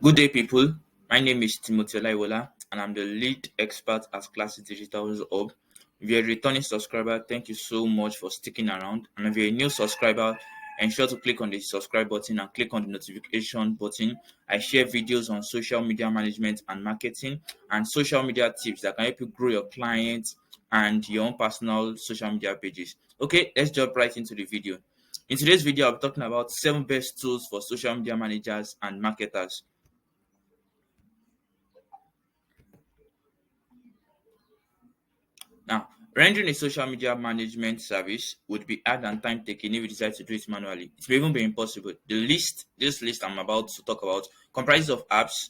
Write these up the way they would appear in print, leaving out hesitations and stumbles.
Good day, people. My name is Timothy Olaiwola, and I'm the lead expert at Classicdigitalshub. If you're a returning subscriber, thank you so much for sticking around. And if you're a new subscriber, ensure to click on the subscribe button and click on the notification button. I share videos on social media management and marketing and social media tips that can help you grow your clients and your own personal social media pages. Okay, let's jump right into the video. In today's video, I'll be talking about 7 best tools for social media managers and marketers. Now, rendering a social media management service would be hard and time taking if you decide to do it manually. It may even be impossible. This list I'm about to talk about, comprises of apps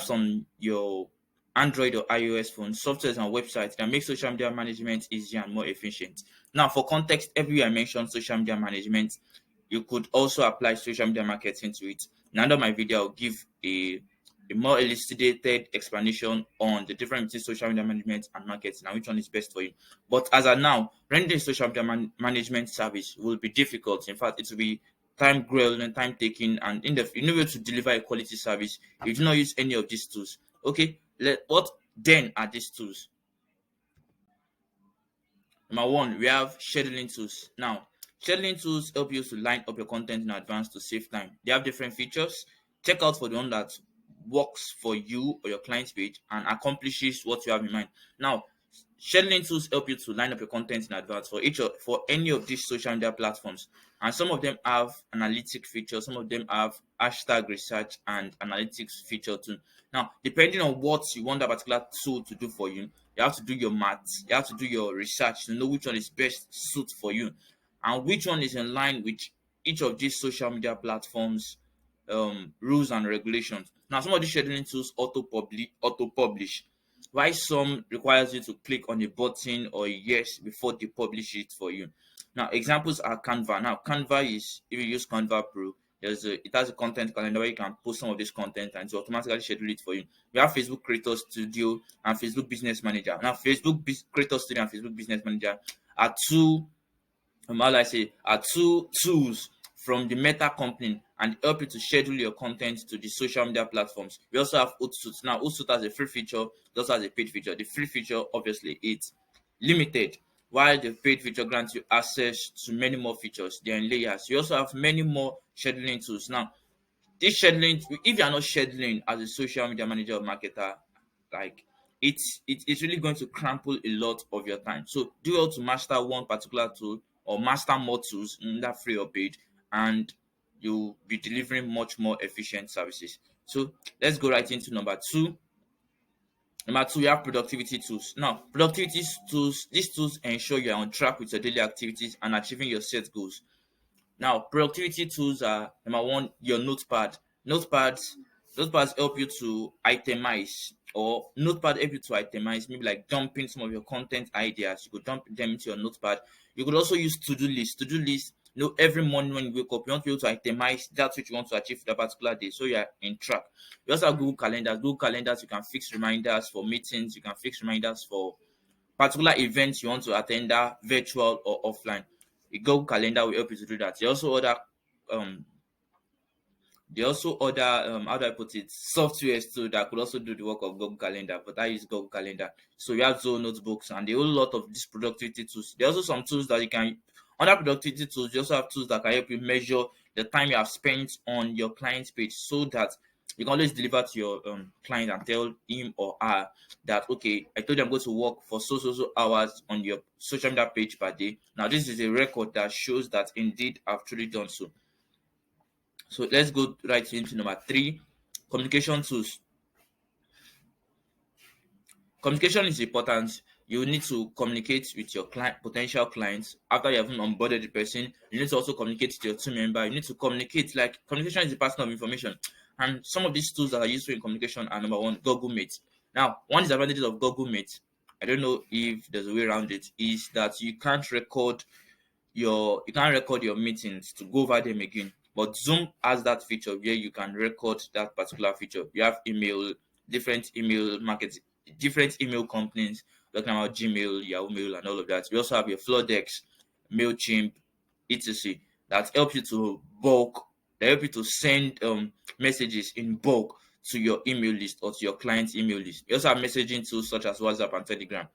on your Android or iOS phone, softwares and websites that make social media management easier and more efficient. Now, for context, everywhere I mentioned social media management, you could also apply social media marketing to it. Now, under my video, I'll give a more elucidated explanation on the difference between social media management and marketing and which one is best for you. But as of now, rendering social media management service will be difficult. In fact, it will be time grueling, time taking, and in the you know to deliver a quality service, you do not use any of these tools. Okay, what then are these tools? Number one, we have scheduling tools. Now, scheduling tools help you to line up your content in advance to save time. They have different features. Check out for the one that works for you or your client's page and accomplishes what you have in mind. Now, scheduling tools help you to line up your content in advance for any of these social media platforms. And some of them have analytic features, some of them have hashtag research and analytics feature too. Now, depending on what you want that particular tool to do for you, you have to do your maths, you have to do your research to know which one is best suit for you and which one is in line with each of these social media platforms rules and regulations. Now, some of these scheduling tools auto publish, while some requires you to click on a button or a yes before they publish it for you. Now, examples are Canva. Now, Canva is if you use Canva Pro, it has a content calendar where you can post some of this content and to automatically schedule it for you. We have Facebook Creator Studio and Facebook Business Manager. Now, Creator Studio and Facebook Business Manager are two tools from the Meta company and help you to schedule your content to the social media platforms. We also have Hootsuite. Now, Hootsuite has a free feature, it also has a paid feature. The free feature, obviously, it's limited, while the paid feature grants you access to many more features. They're in layers. You also have many more scheduling tools. Now, this scheduling, if you are not scheduling as a social media manager or marketer, like it's really going to crumple a lot of your time. So do well to master one particular tool or master more tools in that free or paid, and you'll be delivering much more efficient services. So let's go right into number two. Number two, you have productivity tools. Now, productivity tools, these tools ensure you're on track with your daily activities and achieving your set goals. Now, productivity tools are number one, your notepad. Notepads help you to itemize, or notepad help you to itemize, maybe like dumping some of your content ideas. You could dump them into your notepad. You could also use to-do list. To-do list, every morning when you wake up, you want to be able to itemize that's what you want to achieve for that particular day. So you're in track. You also have Google Calendars. Google Calendars, you can fix reminders for meetings, you can fix reminders for particular events you want to attend, that virtual or offline. A Google Calendar will help you to do that. Um they also order how do I put it, softwares too that could also do the work of Google Calendar, but I use Google Calendar. So we have Zoho notebooks and a whole lot of these productivity tools. There are also some tools that you can under productivity tools, you also have tools that can help you measure the time you have spent on your client's page so that you can always deliver to your client and tell him or her that okay, I told you I'm going to work for so hours on your social media page per day. Now this is a record that shows that indeed I've truly done so. So let's go right into number three, communication tools. Communication is important. You need to communicate with your potential clients after you haven't onboarded the person. You need to also communicate with your team member. You need to communicate. Like communication is a passing of information, and some of these tools that are useful in communication are number one, Google Meet. Now, one disadvantage of Google Meet, I don't know if there's a way around it, is that you can't record your meetings to go over them again. But Zoom has that feature where you can record that particular feature. You have different email markets, different email companies, talking about Gmail, Yahoo Mail, and all of that. We also have your Flowdex, Mailchimp, etc. That help you to send messages in bulk to your email list or to your client's email list. You also have messaging tools such as WhatsApp and Telegram.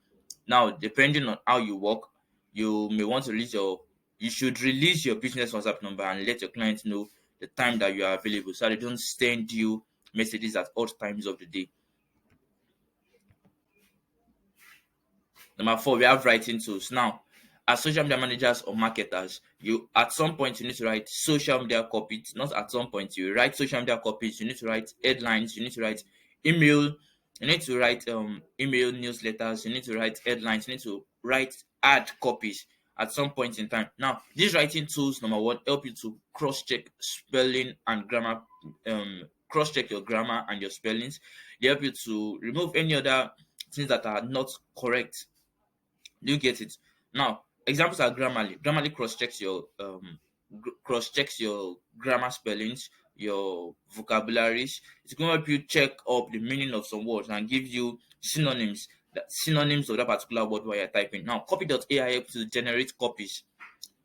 Now, depending on how you work, you may want to you should release your business WhatsApp number and let your clients know the time that you are available so they don't send you messages at odd times of the day. Number 4, we have writing tools. Now, as social media managers or marketers, you at some point you need to write social media copies. Not at some point you write social media copies. You need to write headlines. You need to write email. You need to write email newsletters. You need to write headlines. You need to write ad copies at some point in time. Now, these writing tools, number 1, help you to cross-check spelling and grammar. Cross-check your grammar and your spellings. They help you to remove any other things that are not correct. Do you get it? Now, examples are Grammarly. Grammarly cross-checks your grammar spellings, your vocabularies. It's going to help you check up the meaning of some words and give you synonyms of that particular word while you're typing. Now, copy.ai helps to generate copies.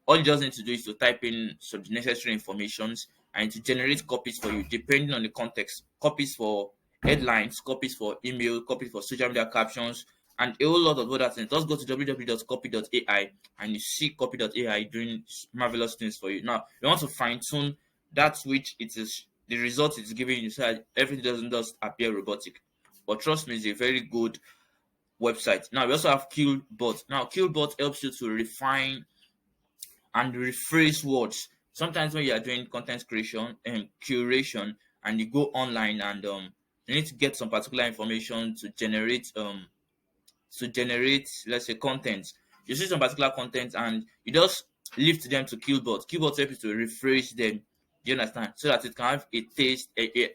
All you just need to do is to type in some necessary informations and to generate copies for you depending on the context. Copies for headlines, copies for email, copies for social media captions, and a whole lot of other things. Just go to www.copy.ai and you see copy.ai doing marvelous things for you. Now, you want to fine tune that which it is, the result it's giving you so that everything doesn't just appear robotic. But trust me, it's a very good website. Now, we also have Killbot. Now, Killbot helps you to refine and rephrase words. Sometimes when you are doing content creation and curation and you go online and you need to get some particular information to generate let's say content. You see some particular content and you just lift them to Killbot. Killbot helps you to rephrase them. Do you understand? So that it can have a taste,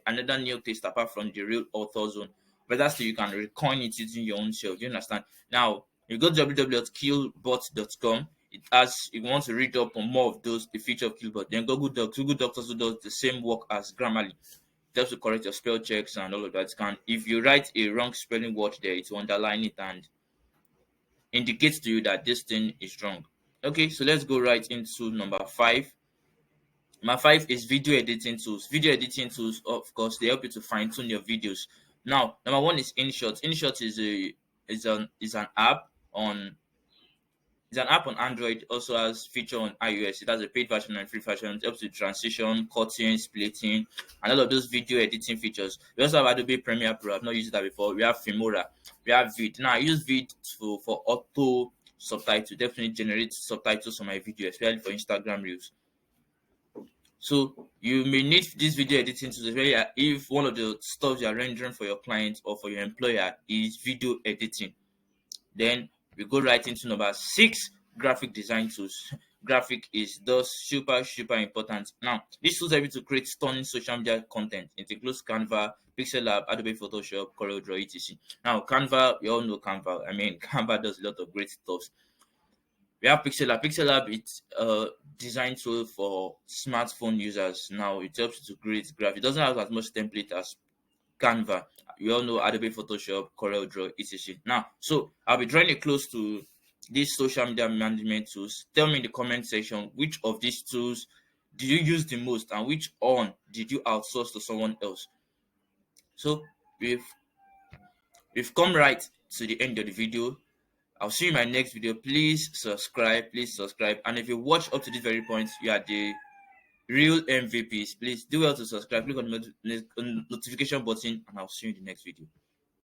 another new taste apart from the real author's own. But that's so you can recoin it using your own self. Do you understand? Now, you go to www.killbot.com. It has, if you want to read up on more of those, the feature of Killbot, then Google Docs. Google Docs also does the same work as Grammarly. It helps to correct your spell checks and all of that. If you write a wrong spelling word there, it will underline it and indicates to you that this thing is wrong. Okay, so let's go right into number 5. Number 5 is video editing tools. Video editing tools, of course, they help you to fine tune your videos. Now, number 1 is InShot. InShot is an app on Android. Also has feature on iOS. It has a paid version and free version. It helps with transition, cutting, splitting, and all of those video editing features. We also have Adobe Premiere Pro. I've not used that before. We have Filmora. We have Vid. Now I use Vid for auto subtitle. Definitely generate subtitles on my video, especially for Instagram Reels. So you may need this video editing tools if one of the stuff you are rendering for your client or for your employer is video editing. Then we go right into number 6, graphic design tools. Graphic is thus super important. Now, these tools help you to create stunning social media content. It includes Canva, Pixel Lab, Adobe Photoshop, CorelDRAW, etc. Now, Canva, we all know Canva. Canva does a lot of great stuff. We have Pixel Lab. Pixel Lab, it's a design tool for smartphone users. Now, it helps you to create graphics. It doesn't have as much template as Canva. We all know Adobe Photoshop, CorelDRAW, etc. Now, so I'll be drawing it close to these social media management tools. Tell me in the comment section which of these tools do you use the most and which one did you outsource to someone else. So we've come right to the end of the video. I'll see you in my next video. Please subscribe. And if you watch up to this very point, you are the real MVPs. Please do well to subscribe, click on the notification button, and I'll see you in the next video.